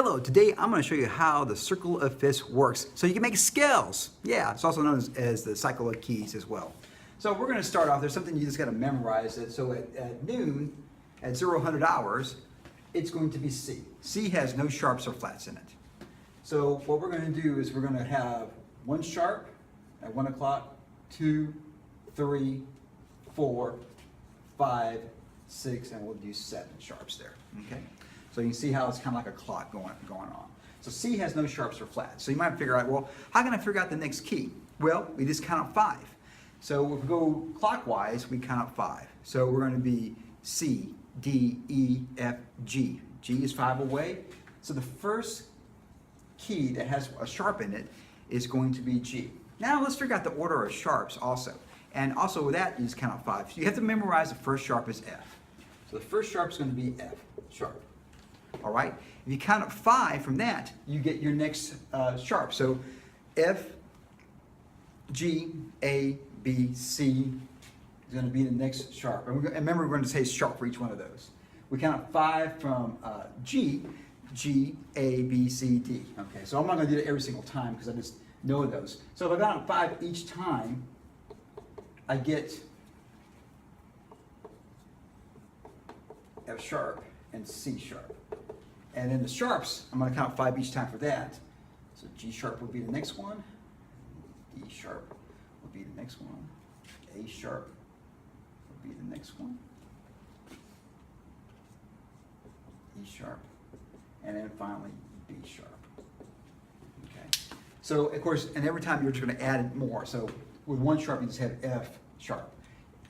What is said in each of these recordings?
Hello, today I'm going to show you how the circle of fifths works so you can make scales. Yeah, it's also known as the cycle of keys as well. So we're going to start off, there's something you just got to memorize it. So at noon, at 0000 hours, it's going to be C. C has no sharps or flats in it. So what we're going to do is we're going to have one sharp at 1 o'clock, 2, 3, 4, 5, 6, and we'll do 7 sharps there, okay? So you can see how it's kind of like a clock going on. So C has no sharps or flats. So you might figure out, well, how can I figure out the next key? Well, we just count up 5. So if we go clockwise, we count up 5. So we're going to be C, D, E, F, G. G is 5 away. So the first key that has a sharp in it is going to be G. Now let's figure out the order of sharps also. And also with that, you just count up 5. So you have to memorize the first sharp is F. So the first sharp is going to be F sharp. All right. If you count up 5 from that, you get your next sharp. So F, G, A, B, C is going to be the next sharp. And remember, we're going to say sharp for each one of those. We count up 5 from G, G, A, B, C, D. Okay. So I'm not going to do it every single time because I just know those. So if I count up 5 each time, I get F sharp and C sharp. And then the sharps, I'm going to count 5 each time for that. So G sharp will be the next one. D sharp will be the next one. A sharp will be the next one. E sharp. And then finally B sharp. Okay. So of course, and every time you're just going to add more. So with one sharp, you just have F sharp.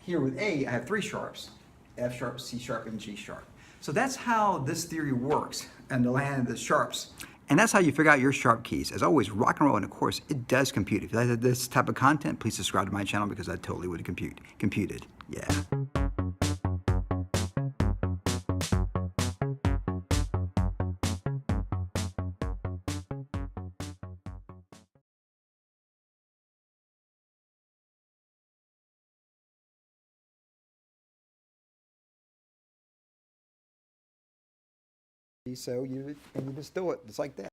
Here with A, I have 3 sharps. F sharp, C sharp, and G sharp. So that's how this theory works and the land of the sharps. And that's how you figure out your sharp keys. As always, rock and roll, and of course, it does compute. If you like this type of content, please subscribe to my channel because I totally would have computed. Yeah. So you just do it just like that.